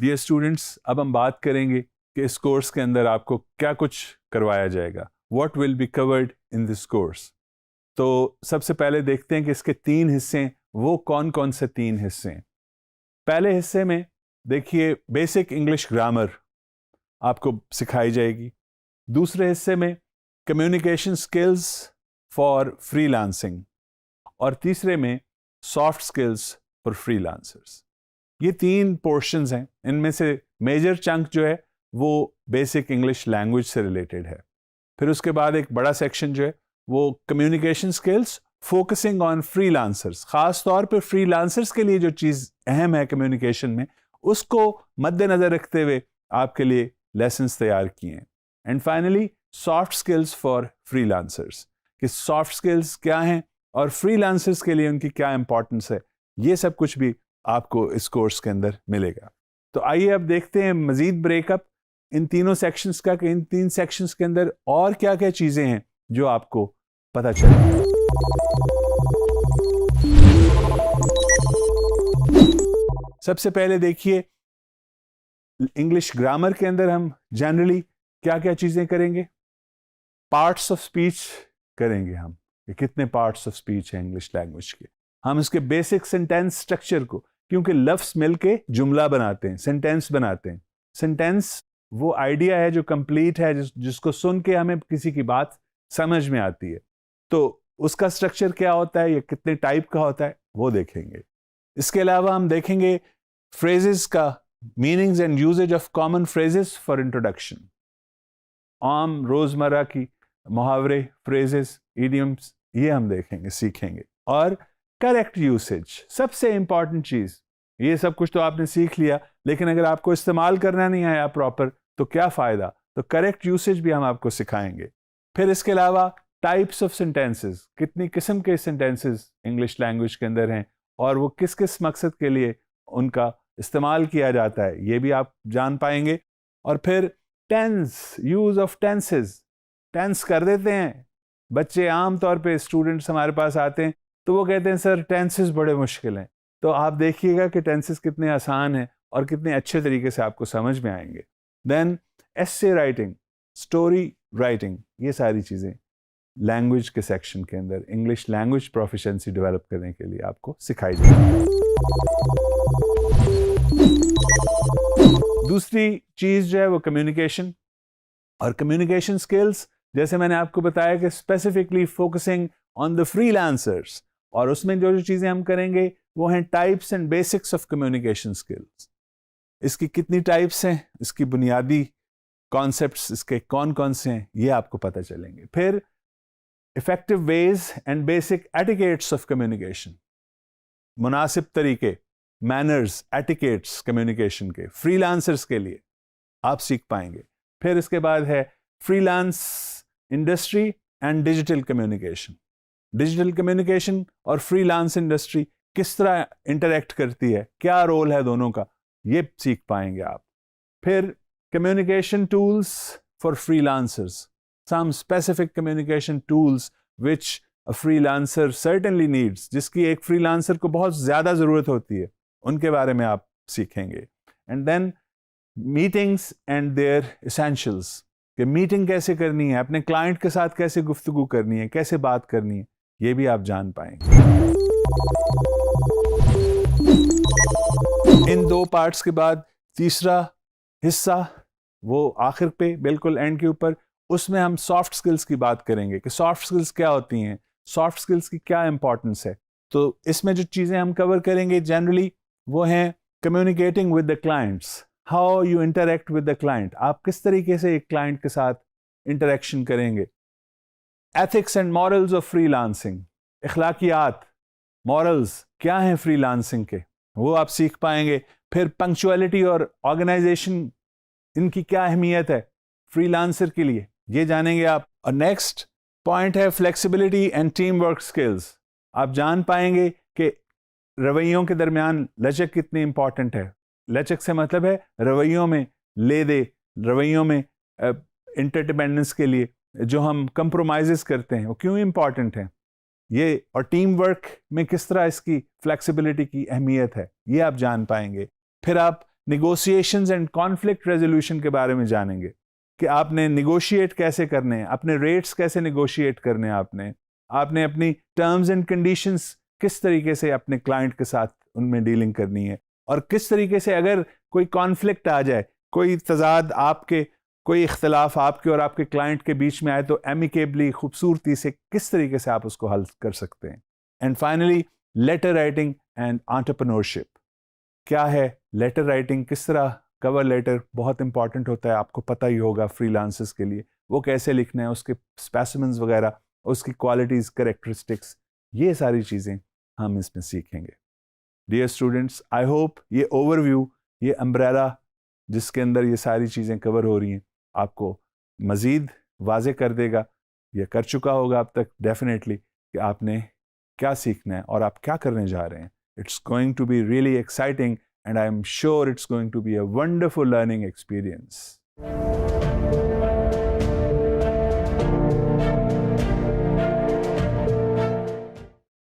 Dear students, अब हम बात करेंगे कि इस कोर्स के अंदर आपको क्या कुछ करवाया जाएगा, what will be covered in this course. तो सबसे पहले देखते हैं कि इसके 3 हिस्से हैं, वो कौन कौन से 3 हिस्से हैं। पहले हिस्से में देखिए बेसिक इंग्लिश ग्रामर आपको सिखाई जाएगी। दूसरे हिस्से में कम्युनिकेशन स्किल्स फॉर फ्रीलांसिंग और तीसरे में सॉफ्ट स्किल्स फॉर फ्रीलांसर्स। ये 3 पोर्शंस हैं। इनमें से मेजर चंक जो है वो बेसिक इंग्लिश लैंग्वेज से रिलेटेड है। फिर उसके बाद एक बड़ा सेक्शन जो है वो communication skills focusing on freelancers, खास तौर पे फ्रीलांसर्स के लिए जो चीज़ अहम है कम्युनिकेशन में, उसको मद्देनजर रखते हुए आपके लिए लेसन्स तैयार किए हैं। And finally soft skills for freelancers, कि सॉफ्ट स्किल्स क्या हैं और फ्रीलांसर्स के लिए उनकी क्या इंपॉर्टेंस है, ये सब कुछ भी आपको इस कोर्स के अंदर मिलेगा। तो आइए अब देखते हैं मजीद ब्रेकअप इन तीनों सेक्शंस का, कि इन 3 सेक्शंस के अंदर और क्या क्या चीजें हैं जो आपको पता चले। सबसे पहले देखिए इंग्लिश ग्रामर के अंदर हम जनरली क्या क्या चीजें करेंगे। पार्ट्स ऑफ स्पीच करेंगे हम, कि कितने पार्ट्स ऑफ स्पीच हैं इंग्लिश लैंग्वेज के। हम इसके बेसिक सेंटेंस स्ट्रक्चर को, क्योंकि लफ्ज मिलके जुमला बनाते हैं, सेंटेंस बनाते हैं। सेंटेंस वो आइडिया है जो कंप्लीट है, जिसको सुन के हमें किसी की बात समझ में आती है। तो उसका स्ट्रक्चर क्या होता है, या कितने टाइप का होता है, वो देखेंगे। इसके अलावा हम देखेंगे फ्रेजेस का meanings and usages of common phrases for introduction. आम रोजमर्रा की मुहावरे, फ्रेजेस, इडियम्स, ये हम देखेंगे, सीखेंगे। और करेक्ट यूसेज, सबसे इंपॉर्टेंट चीज। ये सब कुछ तो आपने सीख लिया, लेकिन अगर आपको इस्तेमाल करना नहीं आया प्रॉपर तो क्या फायदा। तो करेक्ट यूसेज भी हम आपको सिखाएंगे। फिर इसके अलावा टाइप्स ऑफ सेंटेंसेस, कितनी किस्म के सेंटेंसेस इंग्लिश लैंग्वेज के अंदर हैं और वो किस किस मकसद के लिए उनका इस्तेमाल किया जाता है, ये भी आप जान पाएंगे। और फिर tense, use of tenses. Tense कर देते हैं बच्चे, आम तौर पे स्टूडेंट्स हमारे पास आते हैं तो वो कहते हैं सर टेंसेस बड़े मुश्किल हैं। तो आप देखिएगा कि टेंसेस कितने आसान हैं और कितने अच्छे तरीके से आपको समझ में आएंगे। देन एस्से राइटिंग, स्टोरी राइटिंग, ये सारी चीज़ें लैंग्वेज के सेक्शन के अंदर इंग्लिश लैंग्वेज प्रोफिशिएंसी डेवलप करने के लिए आपको सिखाई जाएगी। दूसरी चीज़ जो है वो कम्युनिकेशन और कम्युनिकेशन स्किल्स, जैसे मैंने आपको बताया कि specifically focusing on the freelancers, और उसमें जो जो चीज़ें हम करेंगे वो हैं types and basics of communication skills. इसकी कितनी टाइप्स हैं, इसकी बुनियादी कॉन्सेप्ट्स इसके कौन कौन से हैं, ये आपको पता चलेंगे। फिर effective ways and basic etiquettes of communication, मुनासिब तरीके, मैनर्स, एटिकेट्स कम्युनिकेशन के फ्रीलांसर्स के लिए आप सीख पाएंगे। फिर इसके बाद है freelance industry and digital communication. Digital communication और फ्रीलांस इंडस्ट्री किस तरह इंटरेक्ट करती है, क्या रोल है दोनों का, ये सीख पाएंगे आप। फिर communication tools for freelancers, some specific communication tools which a freelancer certainly needs, जिसकी एक फ्रीलांसर को बहुत ज़्यादा ज़रूरत होती है, उनके बारे में आप सीखेंगे। And then meetings and their essentials, कि मीटिंग कैसे करनी है, अपने क्लाइंट के साथ कैसे गुफ्तगू करनी है, कैसे बात करनी है, ये भी आप जान पाएंगे। इन 2 पार्ट्स के बाद तीसरा हिस्सा, वो आखिर पे बिल्कुल एंड के ऊपर, उसमें हम सॉफ्ट स्किल्स की बात करेंगे कि सॉफ्ट स्किल्स क्या होती हैं, सॉफ्ट स्किल्स की क्या इंपॉर्टेंस है। तो इसमें जो चीज़ें हम कवर करेंगे जनरली वो हैं communicating with the clients, how you interact with the client, आप किस तरीके से एक क्लाइंट के साथ इंटरेक्शन करेंगे। Ethics and morals of freelancing, इखलाकियात, मॉरल्स क्या हैं फ्रीलांसिंग के, वो आप सीख पाएंगे। फिर पंक्चुअलिटी और ऑर्गेनाइजेशन, इनकी क्या अहमियत है फ्रीलांसर के लिए, ये जानेंगे आप। और नेक्स्ट पॉइंट है flexibility and team work skills. आप जान पाएंगे कि रवैयों के दरमियान लचक कितनी इंपॉर्टेंट है। लचक से मतलब है रवैयों में ले दे, रवैयों में इंटरडिपेंडेंस के लिए जो हम कंप्रोमाइजेस करते हैं वो क्यों इंपॉर्टेंट है ये, और टीम वर्क में किस तरह इसकी फ्लेक्सिबिलिटी की अहमियत है, ये आप जान पाएंगे। फिर आप निगोशिएशंस एंड कॉन्फ्लिक्ट रेजोल्यूशन के बारे में जानेंगे कि आपने निगोशिएट कैसे करने हैं, अपने रेट्स कैसे निगोशिएट करने हैं, आपने अपनी टर्म्स एंड कंडीशंस किस तरीके से अपने क्लाइंट के साथ उनमें डीलिंग करनी है, और किस तरीके से अगर कोई कॉन्फ्लिक्ट आ जाए, कोई तजाद आपके, कोई इख्तलाफ आपके और आपके क्लाइंट के बीच में आए, तो एमिकेबली, खूबसूरती से किस तरीके से आप उसको हल कर सकते हैं। And finally letter writing and entrepreneurship. क्या है लेटर राइटिंग, किस तरह कवर लेटर बहुत इंपॉर्टेंट होता है, आपको पता ही होगा फ्रीलांसर्स के लिए, वो कैसे लिखना है, उसके स्पेसिमेंस वगैरह, उसकी क्वालिटीज़, कैरेक्टरिस्टिक्स, ये सारी चीज़ें हम इसमें सीखेंगे। डियर स्टूडेंट्स, आई होप ये ओवरव्यू, ये अम्ब्रेला जिसके अंदर ये सारी चीज़ें कवर हो रही हैं, आपको मज़ीद वाज़े कर देगा, या कर चुका होगा अब तक डेफिनेटली, कि आपने क्या सीखना है और आप क्या करने जा रहे हैं। It's going to be really exciting, and I'm sure it's going to be a wonderful learning experience.